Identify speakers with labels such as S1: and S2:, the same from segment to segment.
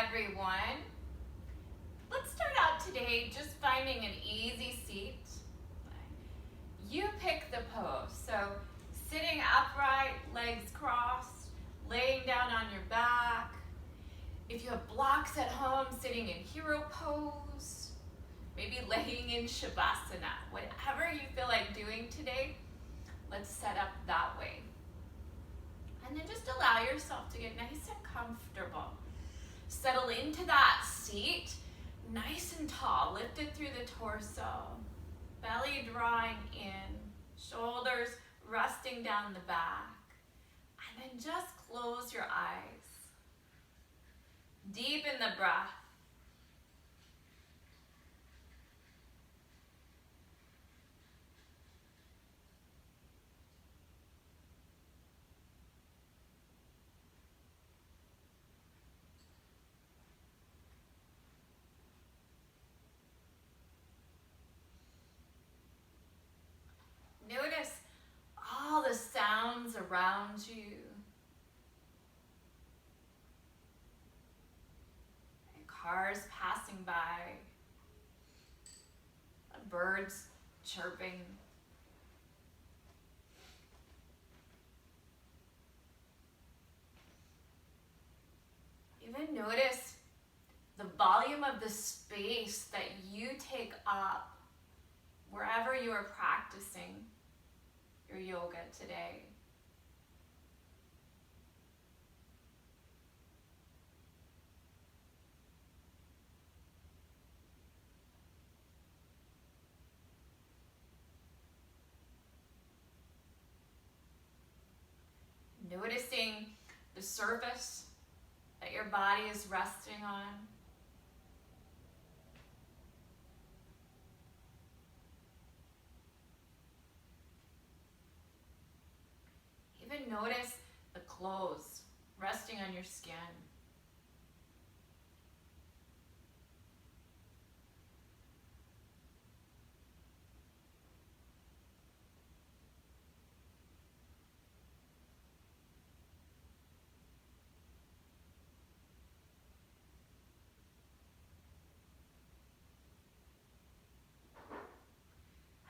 S1: everyone. Let's start out today just finding an easy seat. You pick the pose. So sitting upright, legs crossed, laying down on your back. If you have blocks at home, sitting in hero pose, maybe laying in Shavasana. Whatever you feel like doing today, let's set up that way. And then just allow yourself to get nice and comfortable. Settle into that seat, nice and tall, lifted through the torso. Belly drawing in, shoulders resting down the back. And then just close your eyes. Deepen the breath. Notice all the sounds around you. And cars passing by. Birds chirping. Even notice the volume of the space that you take up wherever you are practicing your yoga today. Noticing the surface that your body is resting on. Even notice the clothes resting on your skin.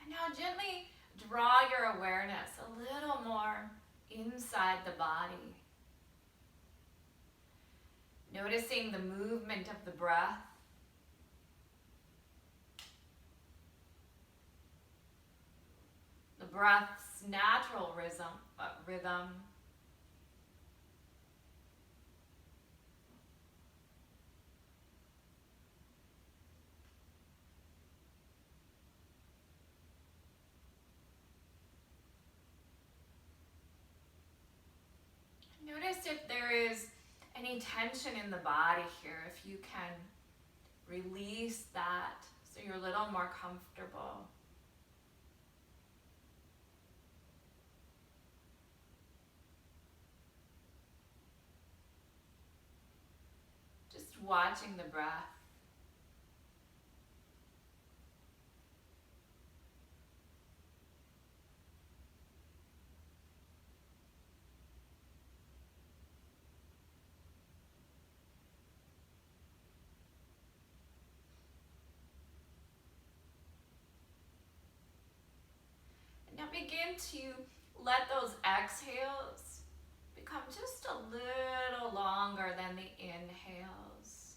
S1: And now gently draw your awareness a little more inside the body. Noticing the movement of the breath. The breath's natural rhythm. Notice if there is any tension in the body here, if you can release that so you're a little more comfortable. Just watching the breath. Now begin to let those exhales become just a little longer than the inhales.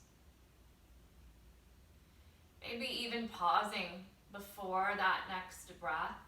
S1: Maybe even pausing before that next breath.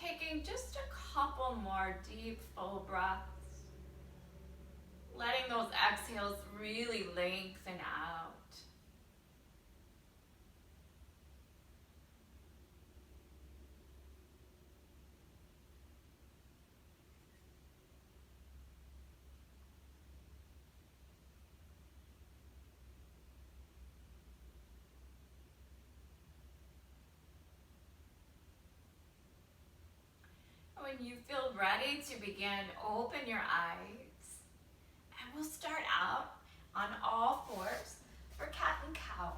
S1: Taking just a couple more deep, full breaths. Letting those exhales really lengthen out. when you feel ready to begin, open your eyes. And we'll start out on all fours for cat and cow.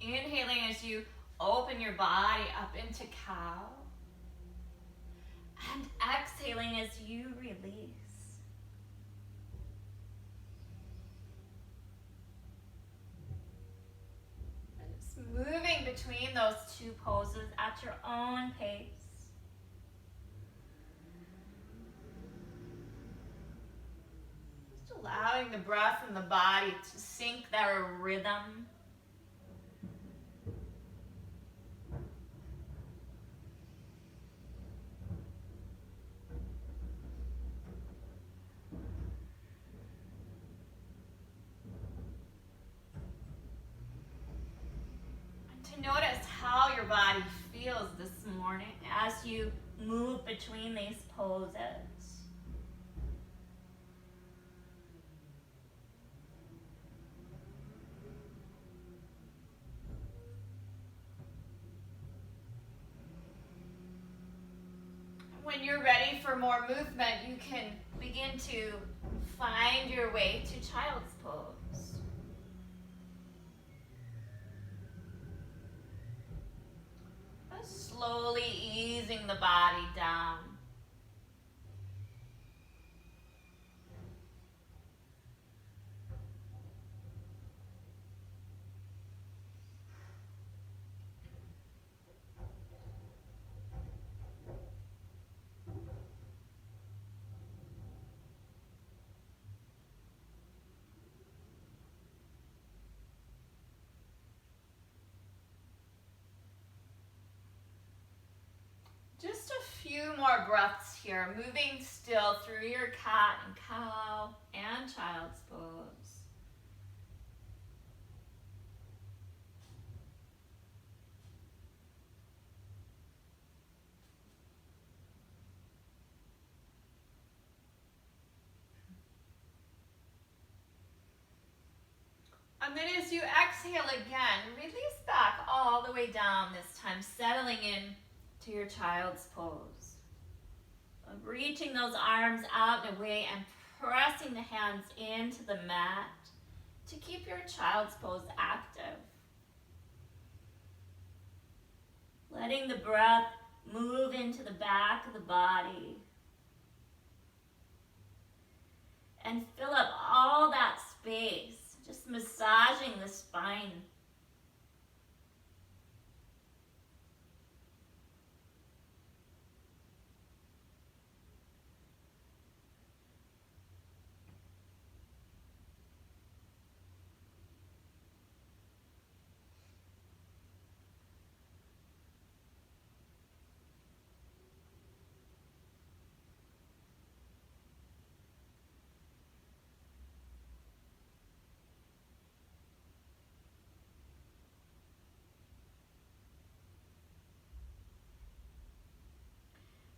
S1: Inhaling as you open your body up into cow. And exhaling as you release. And just moving between those two poses at your own pace. Just allowing the breath and the body to sync their rhythm. Notice how your body feels this morning as you move between these poses. When you're ready for more movement, you can begin to find your way to child's pose. Slowly easing the body down. Just a few more breaths here, moving still through your cat and cow and child's pose. And then as you exhale again, release back all the way down this time, settling in to your child's pose. Reaching those arms out and away and pressing the hands into the mat to keep your child's pose active. Letting the breath move into the back of the body and fill up all that space, just massaging the spine.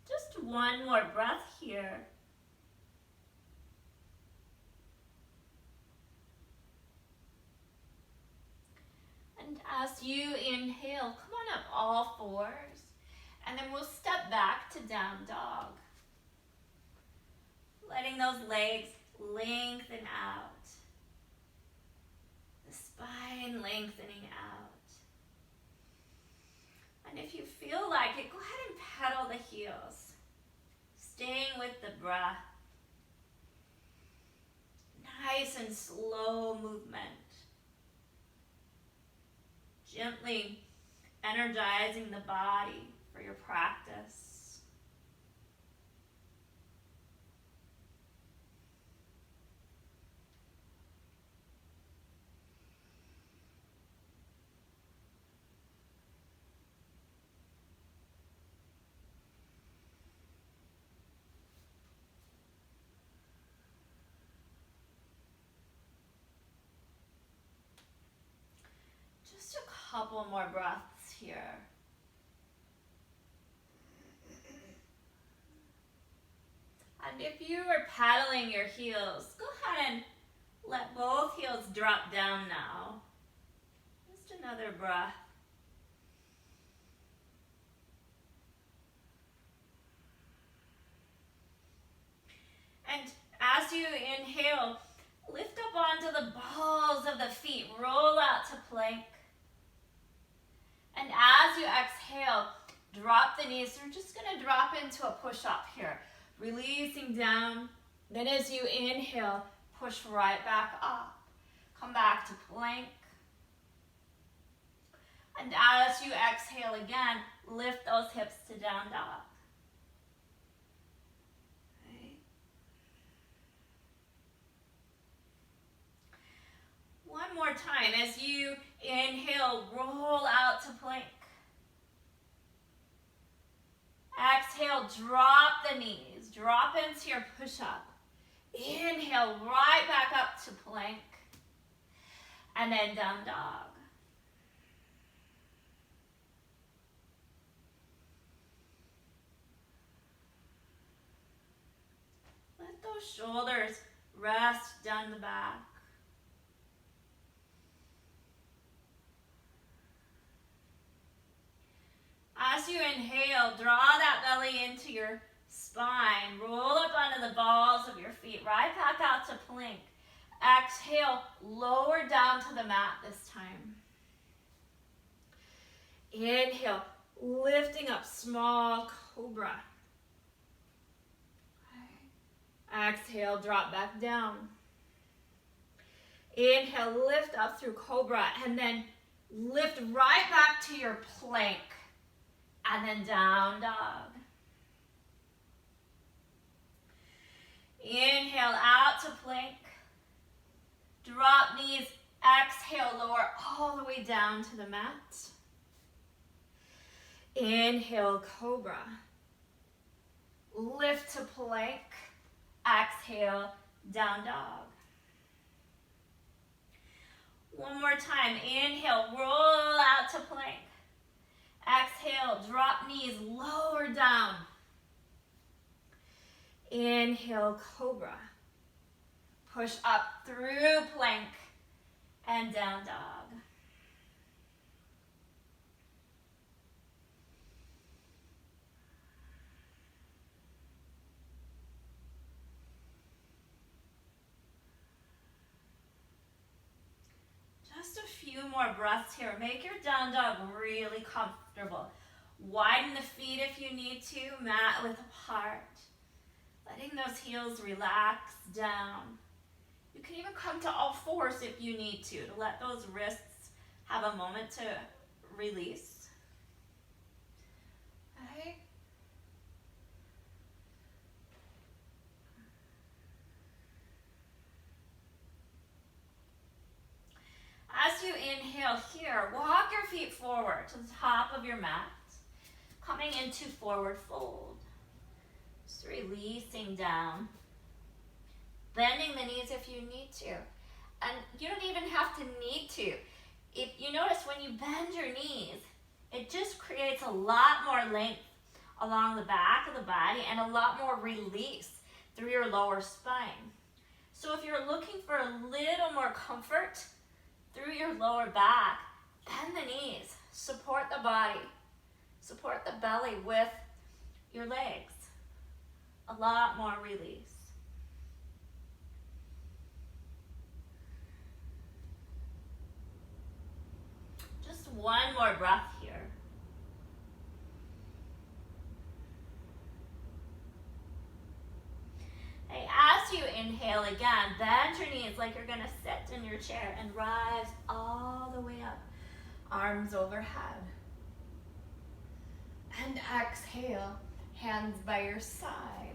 S1: Just one more breath here. And as you inhale, come on up all fours. And then we'll step back to down dog. Letting those legs lengthen out. The spine lengthening out. And if you feel like it, go ahead and pedal the heels. Staying with the breath. Nice and slow movement. Gently energizing the body for your practice. Just a couple more breaths here. And if you are paddling your heels, go ahead and let both heels drop down now. Just another breath.
S2: as you inhale, lift up onto the balls of the feet, roll out to plank. And as you exhale, drop the knees. We're just gonna drop into a push-up here, releasing down. Then as you inhale, push right back up. Come back to plank. And as you exhale again, lift those hips to down dog. Okay. One more time. As you inhale, roll out to plank. Exhale, drop the knees. Drop into your push-up. Inhale, right back up to plank. And then down dog. Let those shoulders rest down the back. As you inhale, draw that belly into your spine. Roll up onto the balls of your feet. Right back out to plank. Exhale, lower down to the mat this time. Inhale, lifting up, small cobra. Exhale, drop back down. Inhale, lift up through cobra, and then lift right back to your plank. And then down dog. Inhale out to plank. Drop knees. Exhale, lower all the way down to the mat. Inhale, cobra. Lift to plank. Exhale, down dog. One more time. Inhale, roll out to plank. Exhale, drop knees, lower down. Inhale, cobra. Push up through plank and down dog. Just a few more breaths here. Make your down dog really comfortable. Widen the feet if you need to, mat width apart. Letting those heels relax down. You can even come to all fours if you need to let those wrists have a moment to release. Okay. As you inhale here, walk your feet forward to the top of your mat, coming into forward fold. Just releasing down. Bending the knees if you need to. And you don't even have to need to. If you notice when you bend your knees, it just creates a lot more length along the back of the body and a lot more release through your lower spine. So if you're looking for a little more comfort through your lower back, bend the knees, support the body, support the belly with your legs. A lot more release. Just one more breath here. Hey, as you inhale again, bend your knees like you're gonna sit in your chair and rise all the way up. Arms overhead. And exhale, hands by your side.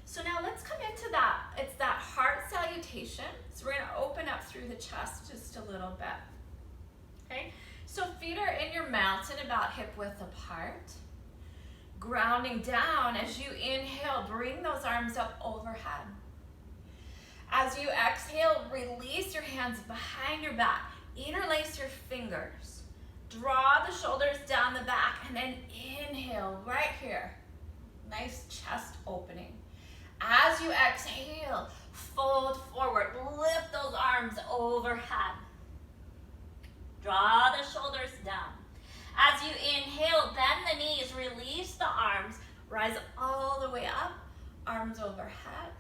S2: So now let's come into that. It's that heart salutation. So we're gonna open up through the chest just a little bit. Okay, so feet are in your mountain about hip width apart. Grounding down as you inhale, bring those arms up overhead. As you exhale, release your hands behind your back. Interlace your fingers. Draw the shoulders down the back and then inhale right here. Nice chest opening. As you exhale, fold forward. Lift those arms overhead. Draw the shoulders down. As you inhale, bend the knees, release the arms, rise all the way up, arms overhead.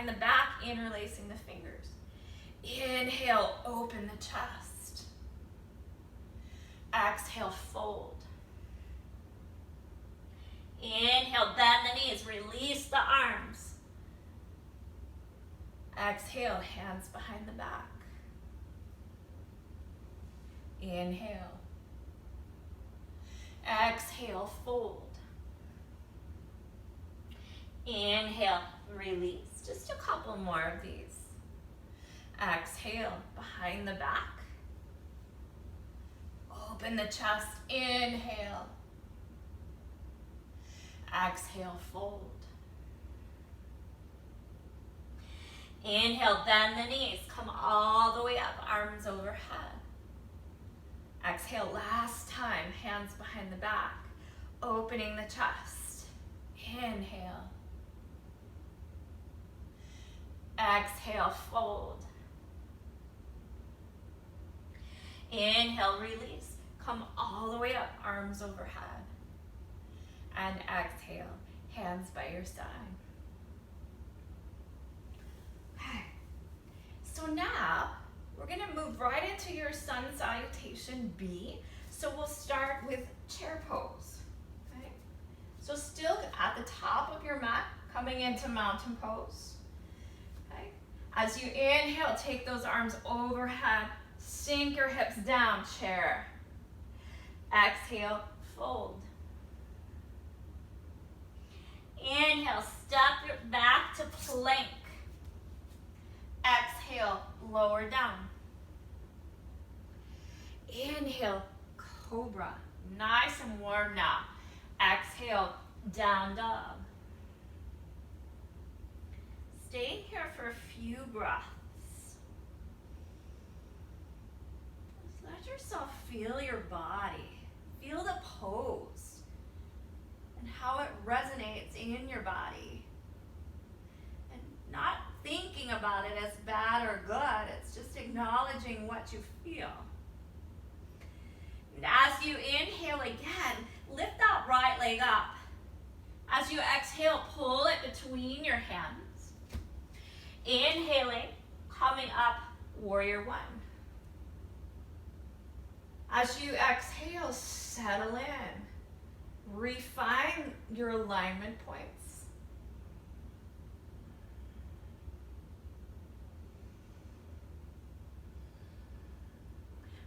S2: behind the back, interlacing the fingers. Inhale, open the chest. Exhale, fold. Inhale, bend the knees, release the arms. Exhale, hands behind the back. Inhale. Exhale, fold. Inhale, release. Just a couple more of these. Exhale, behind the back. Open the chest, inhale. Exhale, fold. Inhale, bend the knees, come all the way up, arms overhead. Exhale, last time, hands behind the back, opening the chest. Inhale. Exhale, fold. Inhale, release. Come all the way up, arms overhead. And exhale, hands by your side. Okay. So now, we're gonna move right into your sun salutation B. So we'll start with chair pose. Okay? So still at the top of your mat, coming into mountain pose. Okay? As you inhale, take those arms overhead, sink your hips down, chair. Exhale, fold. Inhale, step back to plank. Exhale, lower down. Inhale, cobra. Nice and warm now. Exhale, down dog. Stay here for a few breaths. Just let yourself feel your body. Feel the pose and how it resonates in your body. And not thinking about it as bad or good, it's just acknowledging what you feel. And as you inhale again, lift that right leg up. As you exhale, pull it between your hands. Inhaling, coming up, warrior one. As you exhale, settle in. Refine your alignment points.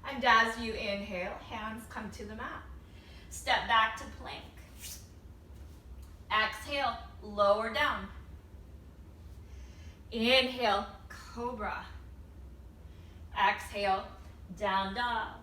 S2: And as you inhale, hands come to the mat. Step back to plank. Exhale, lower down. Inhale, cobra. Exhale, down dog.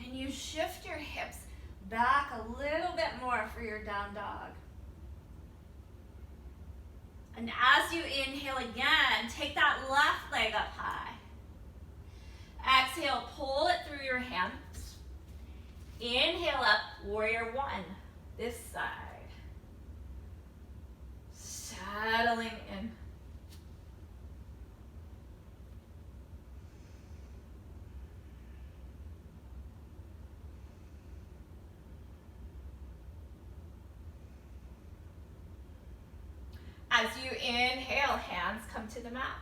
S2: Can you shift your hips back a little bit more for your down dog? And as you inhale again, take that left leg up high. Exhale, pull it through your hands. Inhale up, warrior one, this side. Settling in. As you inhale, hands come to the mat.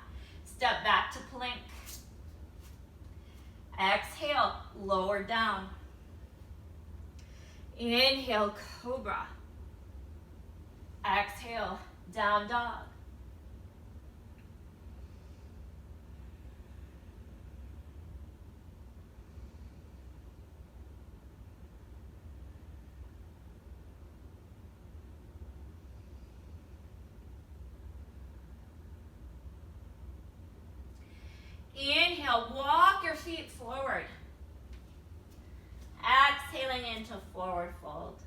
S2: Step back to plank. Exhale, lower down. Inhale, cobra. Exhale, down dog. Inhale, walk your feet forward. Exhaling into forward fold.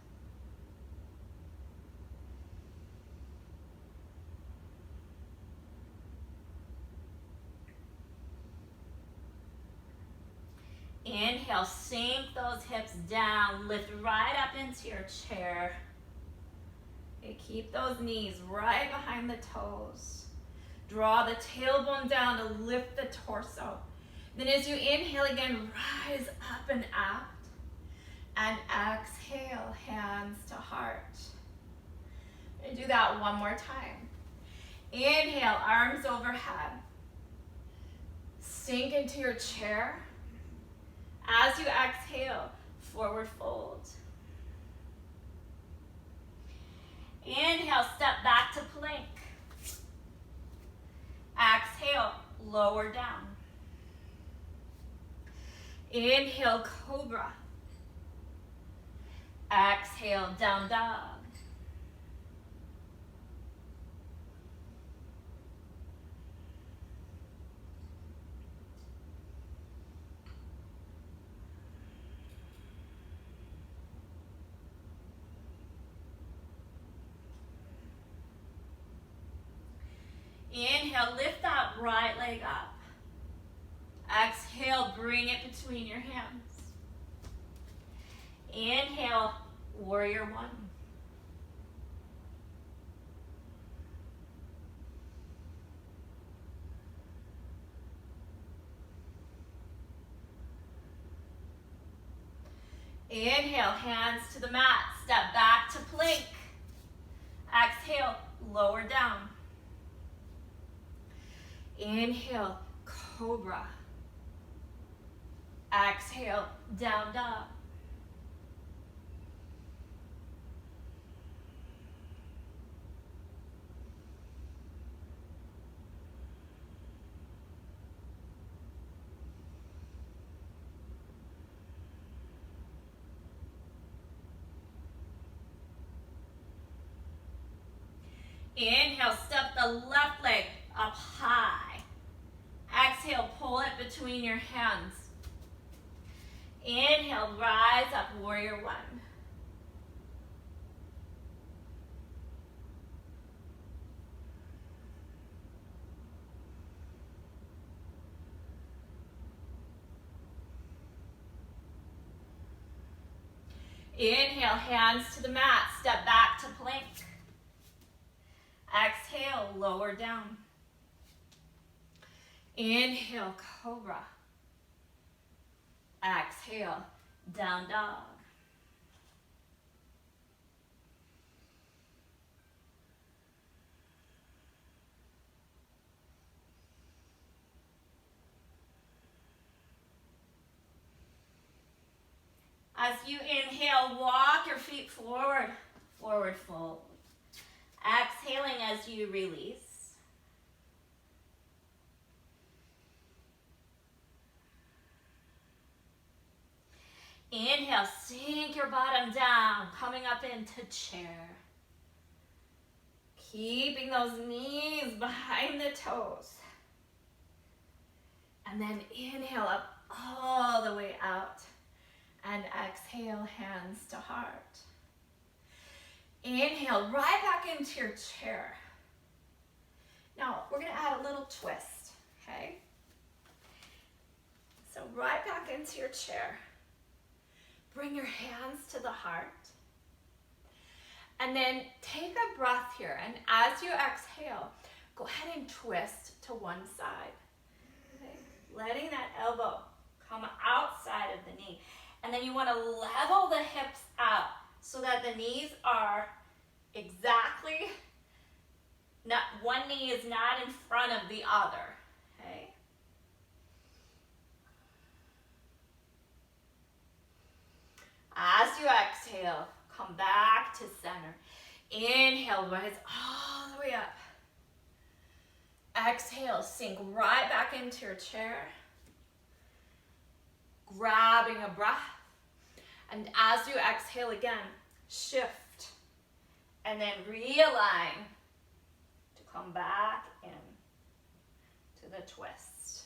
S2: Inhale, sink those hips down, lift right up into your chair.
S1: Okay, keep those knees right behind the toes. Draw the tailbone down to lift the torso. Then as you inhale again, rise up and out. And exhale, hands to heart. And do that one more time. Inhale, arms overhead. Sink into your chair. As you exhale, forward fold. Inhale, step back to plank. Exhale, lower down. Inhale, cobra. Exhale, down dog. Inhale, lift that right leg up. Exhale, bring it between your hands. Inhale, warrior one. Inhale, hands to the mat. Step back to plank. Exhale, lower down. Inhale, cobra. Exhale, down dog. Inhale, step the left leg up high. Exhale, pull it between your hands. Inhale, rise up, warrior one. Inhale, hands to the mat, step back to plank. Exhale, lower down. Inhale, cobra. Exhale, down dog. As you inhale, walk your feet forward, forward fold. Exhaling as you release. Inhale, sink your bottom down, coming up into chair. Keeping those knees behind the toes. And then inhale up all the way out. And exhale, hands to heart. Inhale, right back into your chair. Now, we're gonna add a little twist, okay? So right back into your chair. Bring your hands to the heart. And then take a breath here. And as you exhale, go ahead and twist to one side. Okay? Letting that elbow come outside of the knee. And then you want to level the hips out so that the knees are exactly, not one knee is not in front of the other. Okay? As you exhale, come back to center. Inhale, rise all the way up. Exhale, sink right back into your chair. Grabbing a breath. And as you exhale again, shift. And then realign to come back in to the twist.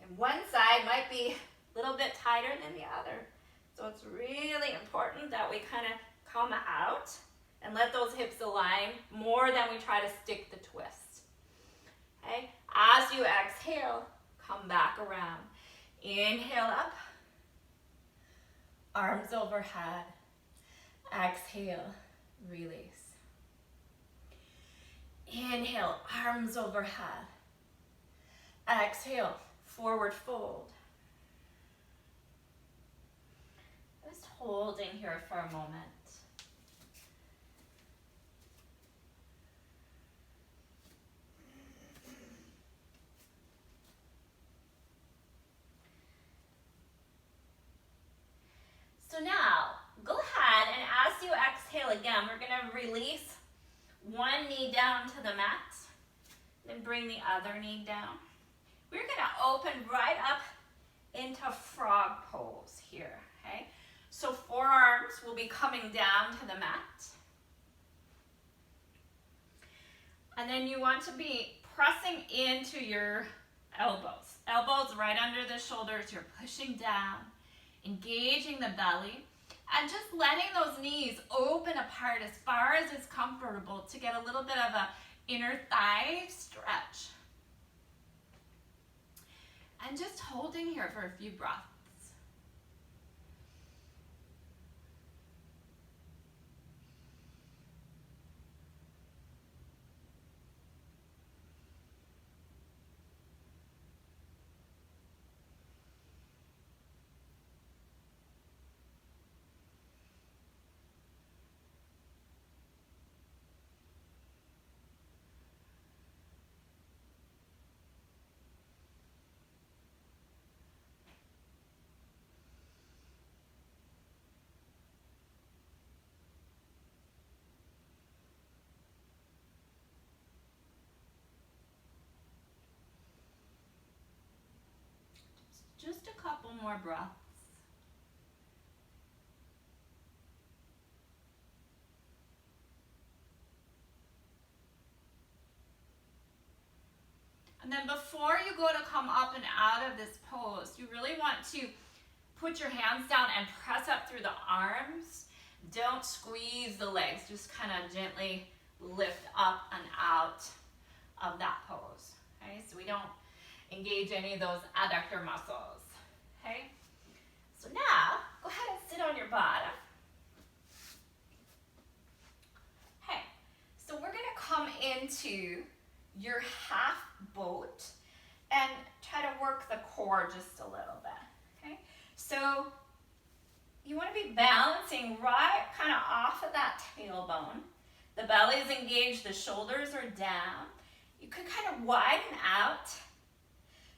S1: And one side might be a little bit tighter than the other. So it's really important that we kind of come out and let those hips align more than we try to stick the twist. Okay? As you exhale, come back around. Inhale up. Arms overhead.
S2: Exhale, release. Inhale, arms overhead. Exhale, forward fold. Just holding here for a moment. So now, go ahead and as you exhale again, we're going to release one knee down to the mat, then bring the other knee down. We're going to open right up into frog pose here, okay? So forearms will be coming down to the mat. And then you want to be pressing into your elbows. Elbows right under the shoulders, you're pushing down, engaging the belly, and just letting those knees open apart as far as is comfortable to get a little bit of a inner thigh stretch. And just holding here for a few breaths. Just a couple more breaths. And then before you go to come up and out of this pose, you really want to put your hands down and press up through the arms. Don't squeeze the legs, just kind of gently lift up and out of that pose. Okay, so we don't engage any of those adductor muscles. Okay, so now go ahead and sit on your bottom. Okay, so we're going to come into your half boat and try to work the core just a little bit. Okay, so you want to be balancing right kind of off of that tailbone. The belly is engaged, the shoulders are down. You can kind of widen out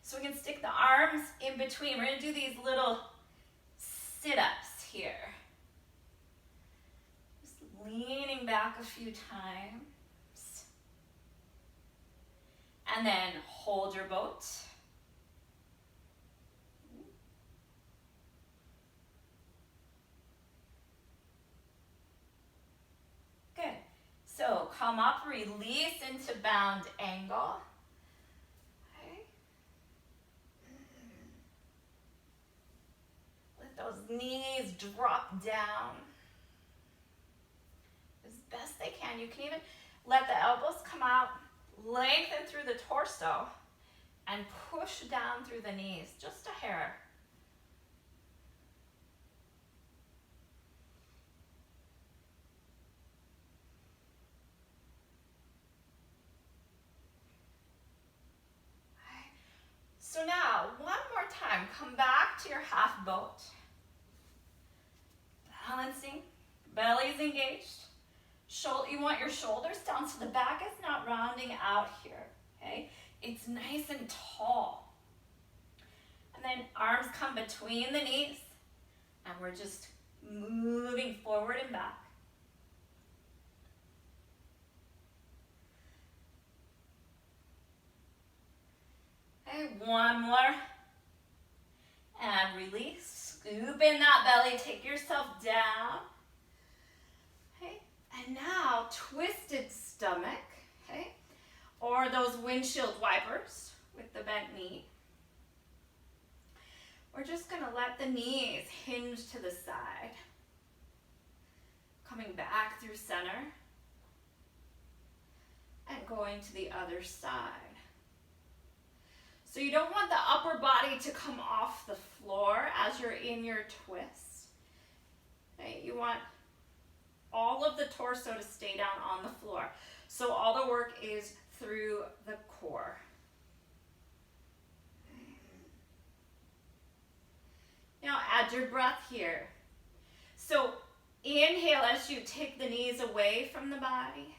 S2: so we can stick the arms in between. We're going to do these little sit-ups here. Just leaning back a few times. And then hold your boat. Good. So come up, release into bound angle. Okay. Let those knees drop down as best they can. You can even let the elbows come out, lengthen through the torso, and push down through the knees, just a hair. So now, one more time, come back to your half boat. Balancing, belly's engaged. You want your shoulders down so the back is not rounding out here, okay? It's nice and tall. And then arms come between the knees, and we're just moving forward and back. Okay, one more. And release. Scoop in that belly. Take yourself down. Okay. And now, twisted stomach. Okay. Or those windshield wipers with the bent knee. We're just going to let the knees hinge to the side. Coming back through center. And going to the other side. So you don't want the upper body to come off the floor as you're in your twist. Okay, you want all of the torso to stay down on the floor. So all the work is through the core. Now add your breath here. So inhale as you take the knees away from the body.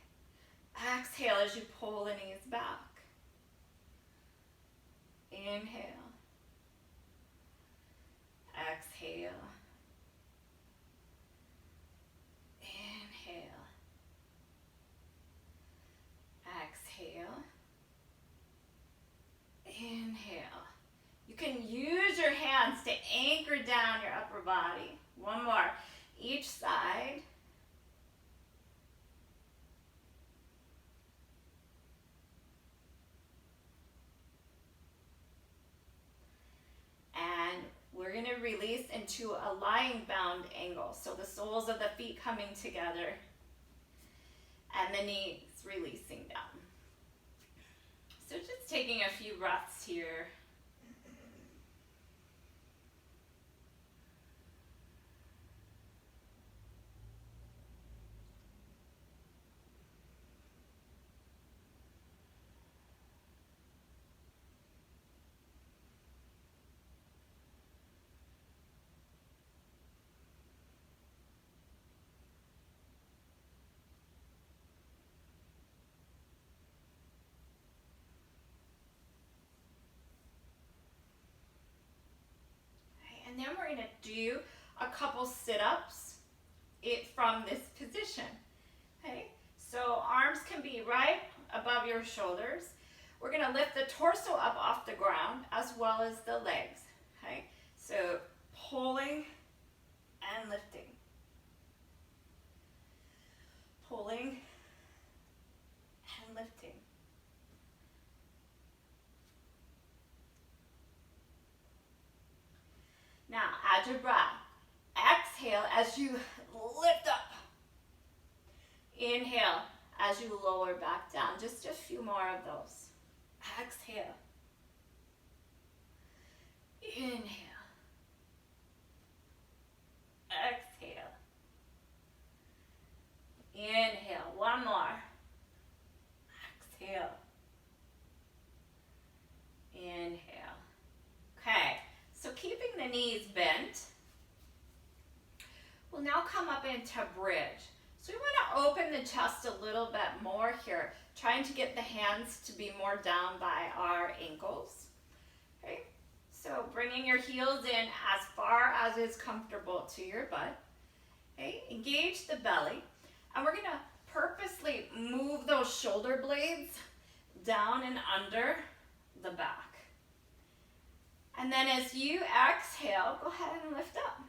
S2: Exhale as you pull the knees back. Inhale. Exhale. Inhale. Exhale. Inhale. You can use your hands to anchor down your upper body. One more. Each side. And we're going to release into a lying bound angle. So the soles of the feet coming together and the knees releasing down. So just taking a few breaths here. And then we're going to do a couple sit-ups from this position. Okay, so arms can be right above your shoulders. We're going to lift the torso up off the ground as well as the legs. Okay, so pulling and lifting. Pulling and lifting. Now, add your breath. Exhale as you lift up. Inhale as you lower back down. Just a few more of those. Exhale. Inhale. Exhale. Inhale. One more. Exhale. Inhale. Okay. So keeping the knees bent, we'll now come up into bridge. So we want to open the chest a little bit more here, trying to get the hands to be more down by our ankles. Okay, so bringing your heels in as far as is comfortable to your butt. Okay, engage the belly, and we're going to purposely move those shoulder blades down and under the back. And then as you exhale, go ahead and lift up.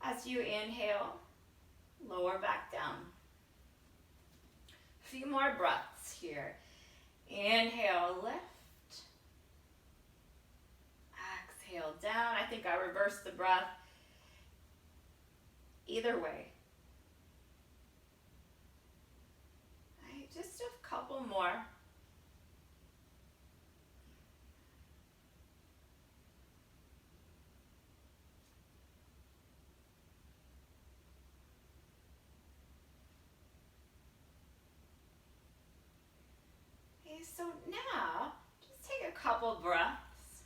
S2: As you inhale, lower back down. A few more breaths here. Inhale, lift. Exhale, down. I think I reversed the breath. Either way. All right, just a couple more. So now, just take a couple breaths.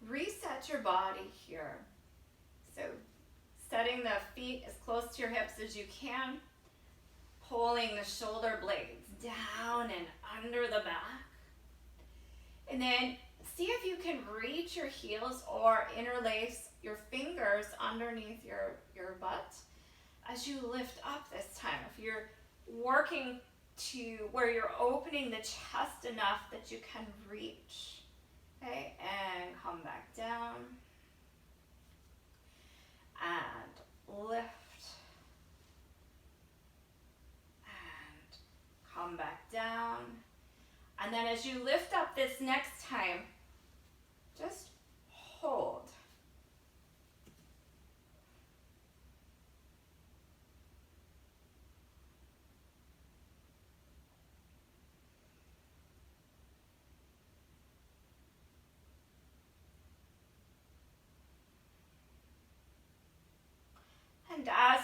S2: Reset your body here. So setting the feet as close to your hips as you can. Pulling the shoulder blades down and under the back. And then see if you can reach your heels or interlace your fingers underneath your butt as you lift up this time. If you're working to where you're opening the chest enough that you can reach. Okay, and come back down. And lift. Come back down. And then as you lift up this next time, just hold.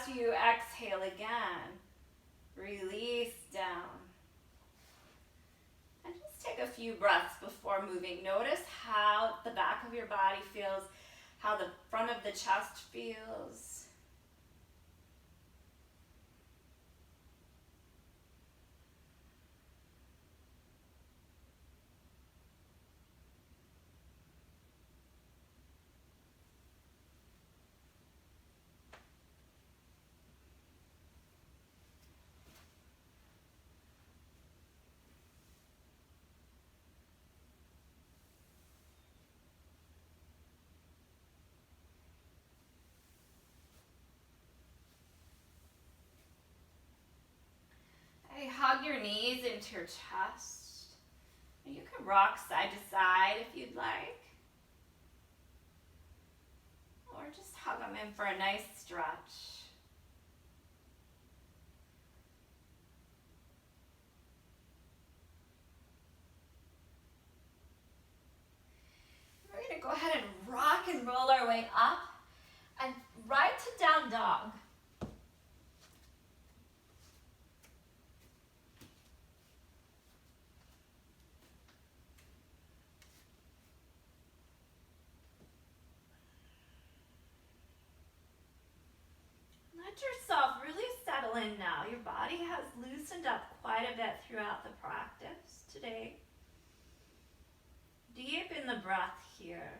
S2: as you exhale again, release down. And just take a few breaths before moving. Notice how the back of your body feels, how the front of the chest feels. Hug your knees into your chest. You can rock side to side if you'd like. Or just hug them in for a nice stretch. We're going to go ahead and rock and roll our way up and right to down dog. Let yourself really settle in now. Your body has loosened up quite a bit throughout the practice today. Deepen the breath here.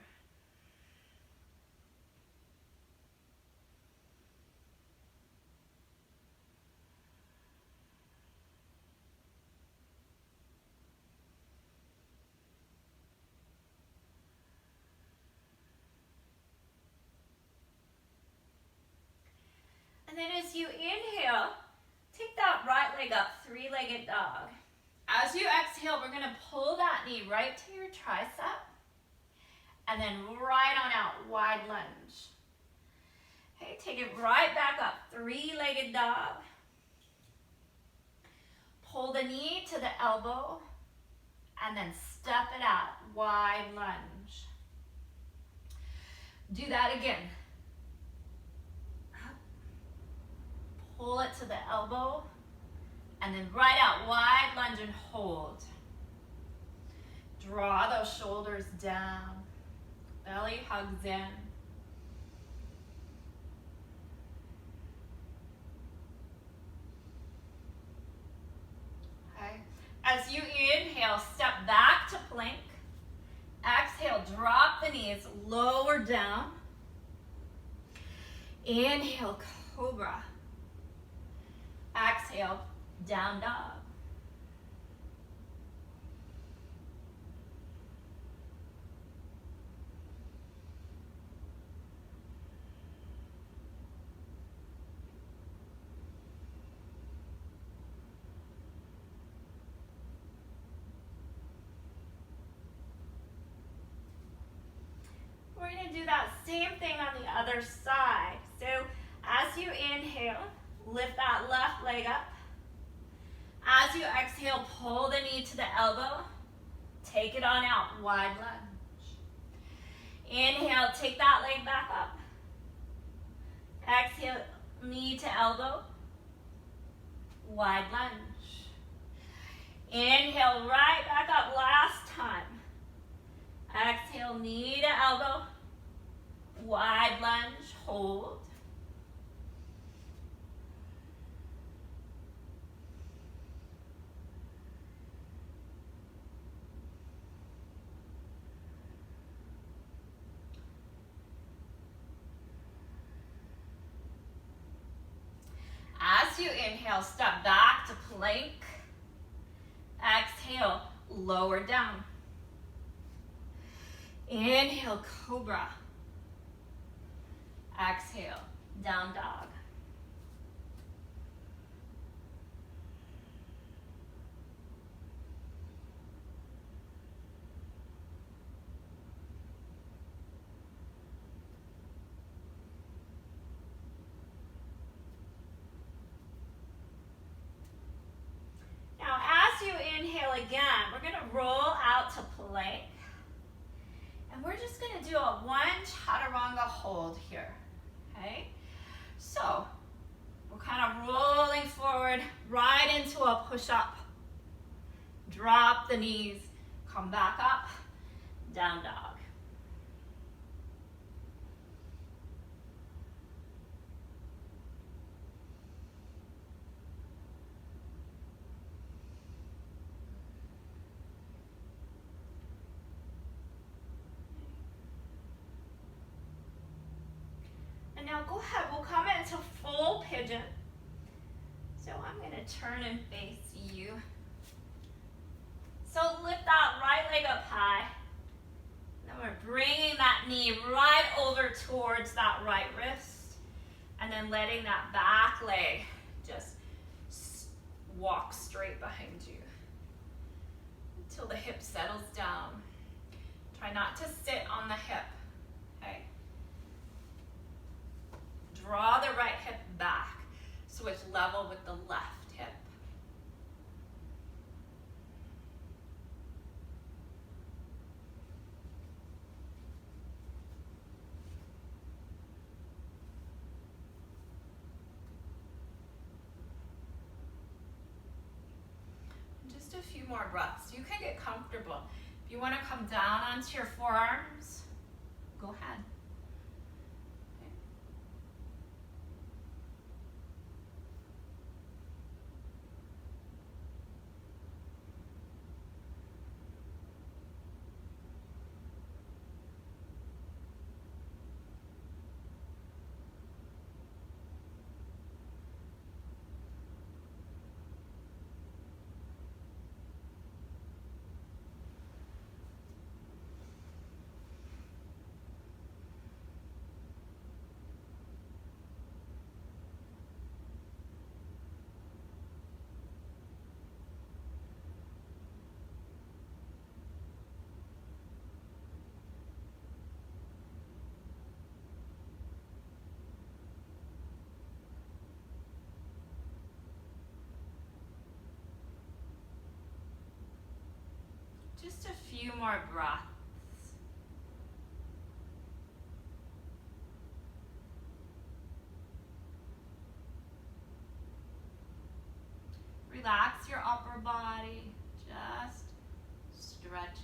S2: And then as you inhale, take that right leg up, three-legged dog. As you exhale, we're gonna pull that knee right to your tricep and then right on out, wide lunge. Okay, take it right back up, three-legged dog. Pull the knee to the elbow and then step it out, wide lunge. Do that again. Pull it to the elbow, and then right out, wide lunge and hold. Draw those shoulders down. Belly hugs in. Okay. As you inhale, step back to plank. Exhale, drop the knees, lower down. Inhale, cobra. Exhale, down dog. We're going to do that same thing on the other side. So as you inhale, lift that left leg up. As you exhale, pull the knee to the elbow. Take it on out, wide lunge. Inhale, take that leg back up. Exhale, knee to elbow, wide lunge. Inhale, right back up, last time. Exhale, knee to elbow, wide lunge, hold. As you inhale, step back to plank. Exhale, lower down. Inhale, cobra. Exhale, down dog. Now, as you inhale again, we're going to roll out to plank. And we're just going to do a one chaturanga hold here. Okay? So, the knees, come back up, down dog. And now go ahead, we'll come into full pigeon. So I'm gonna turn and face you. So lift that right leg up high. Then we're bringing that knee right over towards that right wrist. And then letting that back leg just walk straight behind you until the hip settles down. Try not to sit on the hip, okay? Draw the right hip back so it's level with the left hip. Just a few more breaths. You can get comfortable. If you want to come down onto your forearms, go ahead. Okay. Just a few more breaths. Relax your upper body, just stretching.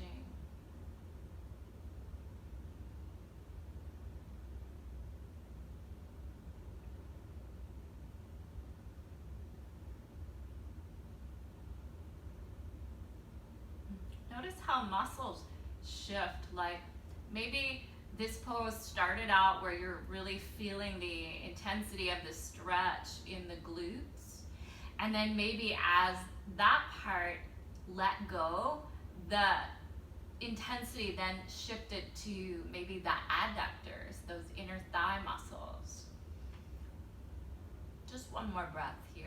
S2: Notice how muscles shift, like maybe this pose started out where you're really feeling the intensity of the stretch in the glutes, and then maybe as that part let go, the intensity then shifted to maybe the adductors, those inner thigh muscles. Just one more breath here.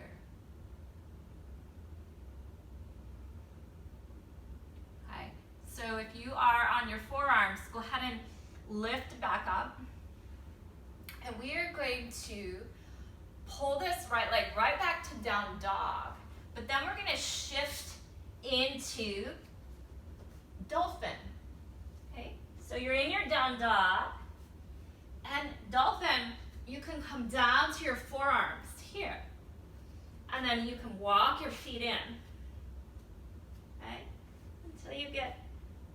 S2: Okay, so if you are on your forearms, go ahead and lift back up. And we are going to pull this right leg right back to down dog. But then we're gonna shift into dolphin. Okay, so you're in your down dog. And dolphin, you can come down to your forearms here. And then you can walk your feet in. Okay, until you get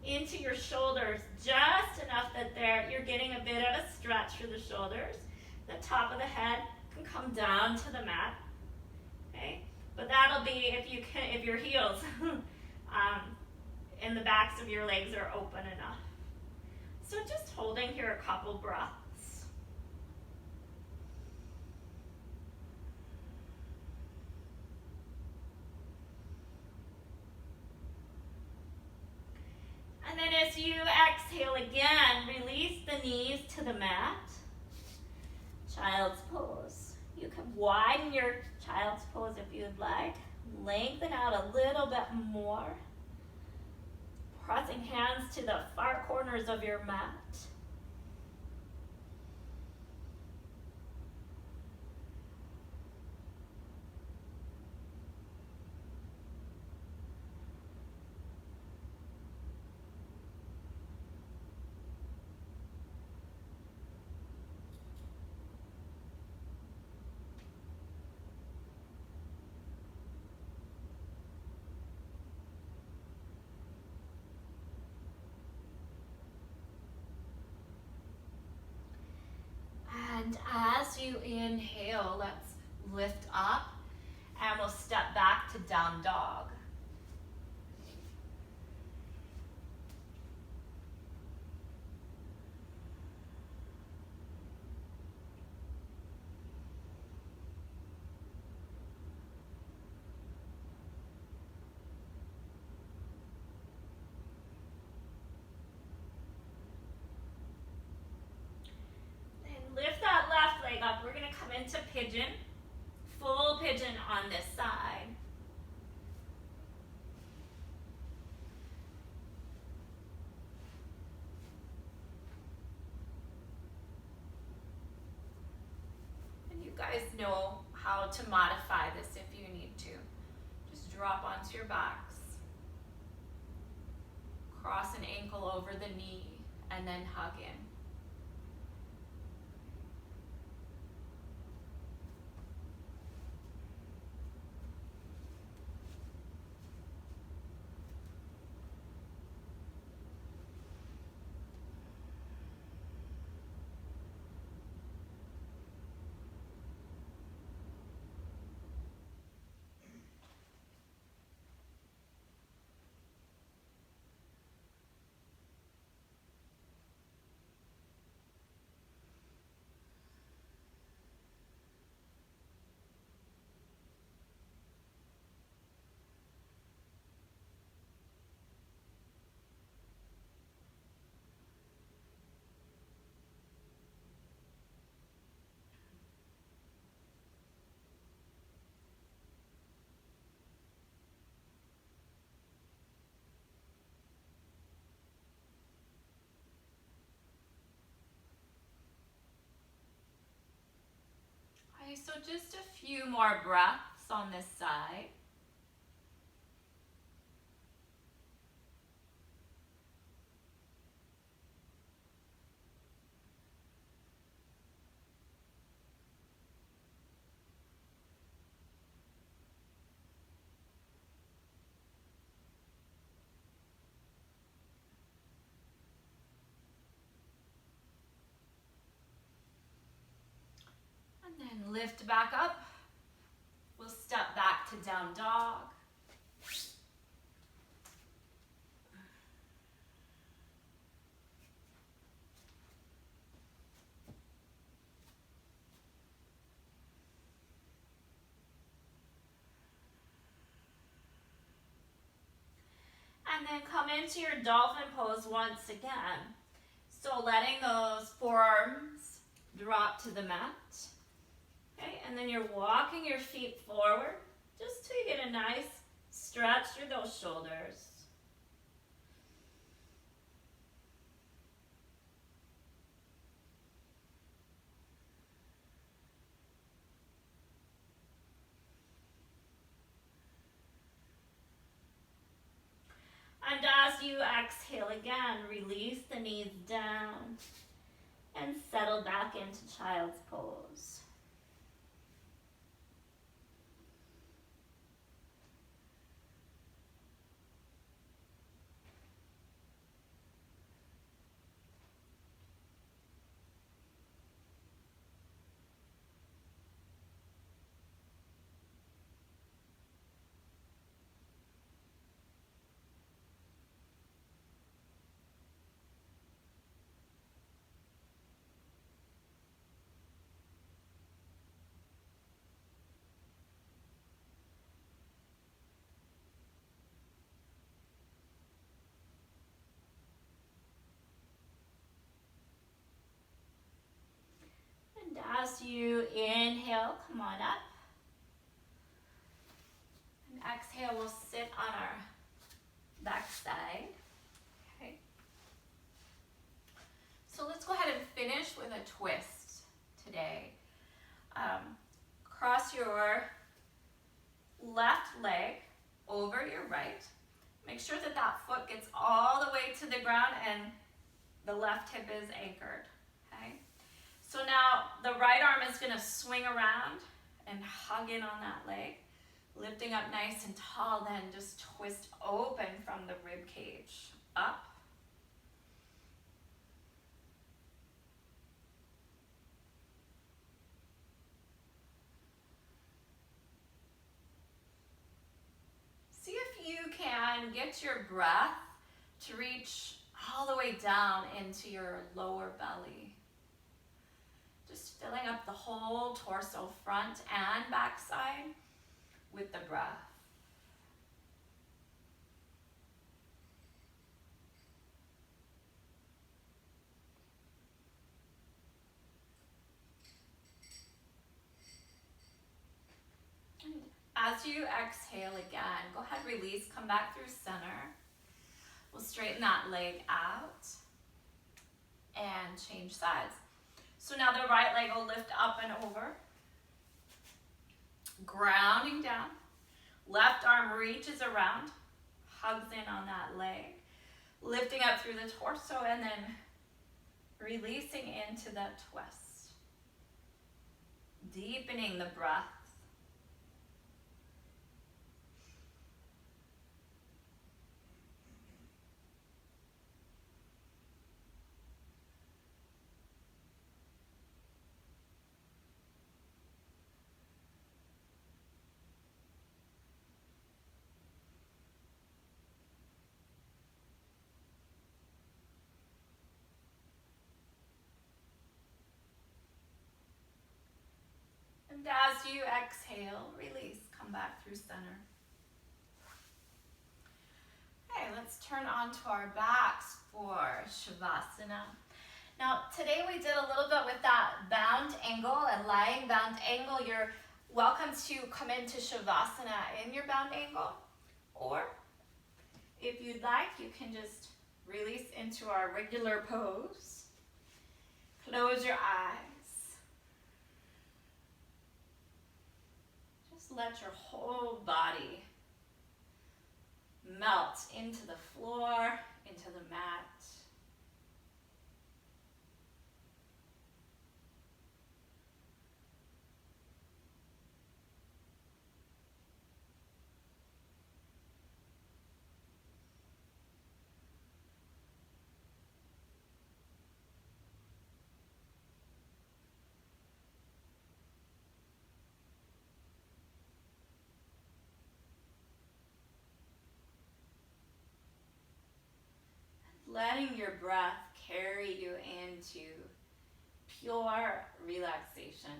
S2: into your shoulders just enough that you're getting a bit of a stretch for the shoulders. The top of the head can come down to the mat. Okay, but that'll be if your heels and the backs of your legs are open enough. So just holding here a couple breaths. And then as you exhale again, release the knees to the mat. Child's pose. You can widen your child's pose if you'd like. Lengthen out a little bit more. Pressing hands to the far corners of your mat. And as you inhale, let's lift up and we'll step back to down dog. Lift that left leg up. We're going to come into pigeon. Full pigeon on this side. And you guys know how to modify this if you need to. Just drop onto your backs. Cross an ankle over the knee and then hug in. Okay, so just a few more breaths on this side. And then lift back up. We'll step back to down dog. And then come into your dolphin pose once again. So letting those forearms drop to the mat. Okay, and then you're walking your feet forward just till you get a nice stretch through those shoulders. And as you exhale again, release the knees down and settle back into child's pose. And as you inhale, come on up. And exhale, we'll sit on our back side. Okay. So let's go ahead and finish with a twist today. Cross your left leg over your right. Make sure that that foot gets all the way to the ground and the left hip is anchored. Okay. So now the right arm is going to swing around and hug in on that leg. Lifting up nice and tall, then just twist open from the rib cage. Up.
S1: and get your breath to reach all the way down into your lower belly. Just filling up the whole torso, front and back side, with the breath. And as you exhale again, go ahead, release, come back through center. We'll straighten that leg out and change sides. So now the right leg will lift up and over, grounding down. Left arm reaches around, hugs in on that leg, lifting up through the torso and then releasing into the twist. Deepening the breath. And as you exhale, release, come back through center. Okay, let's turn onto our backs for Shavasana. Now, today we did a little bit with that bound angle and lying bound angle. You're welcome to come into Shavasana in your bound angle, or if you'd like, you can just release into our regular pose. Close your eyes. Just let your whole body melt into the floor, into the mat. Letting your breath carry you into pure relaxation.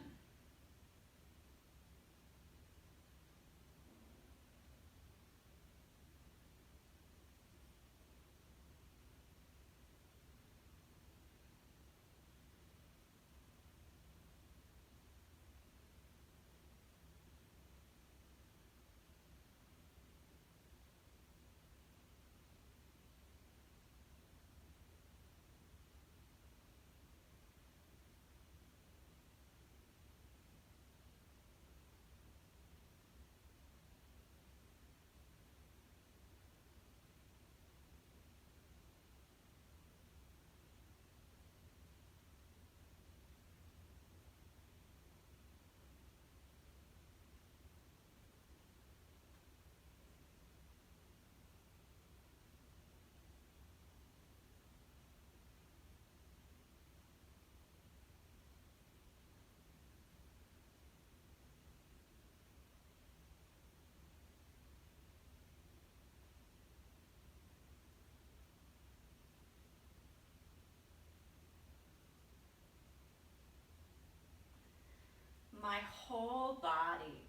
S1: My whole body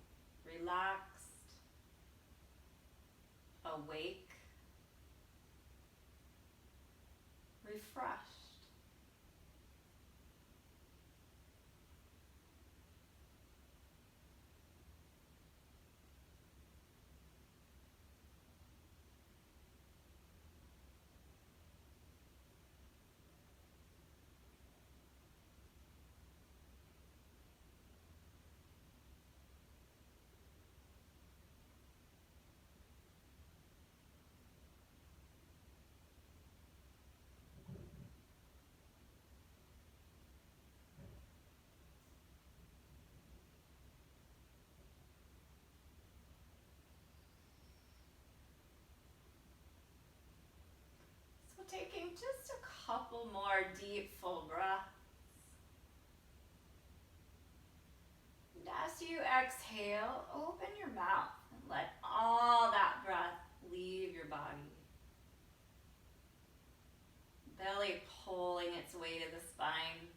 S1: relaxed, awake, refreshed. So taking just a couple more deep, full breaths. And as you exhale, open your mouth and let all that breath
S2: leave your body. Belly pulling its way to the spine.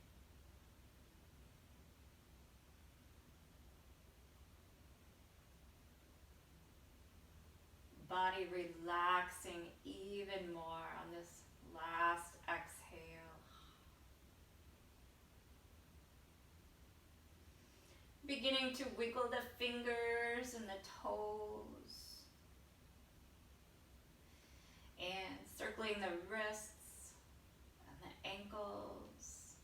S2: Body relaxing even more on this last exhale. Beginning to wiggle the fingers and the toes. And circling the wrists and the ankles.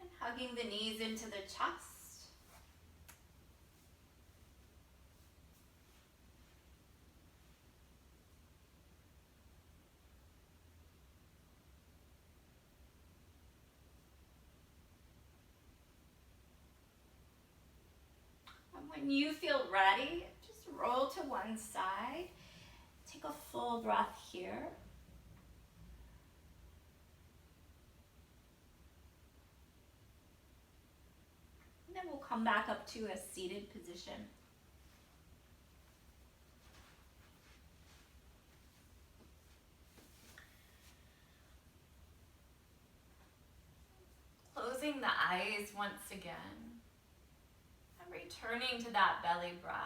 S2: And hugging the knees into the chest. When you feel ready, just roll to one side. Take a full breath here. And then we'll come back up to a seated position.
S1: Closing the eyes once again. Returning to that belly breath.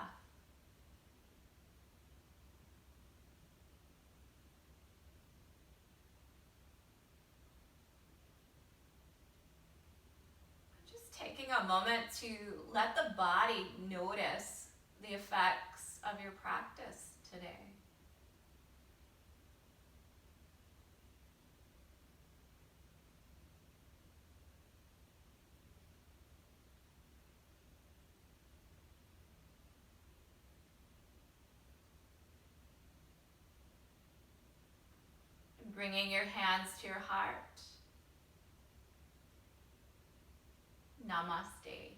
S1: Just taking a moment to let the body notice the effects of your practice today. Bringing your hands to your heart. Namaste.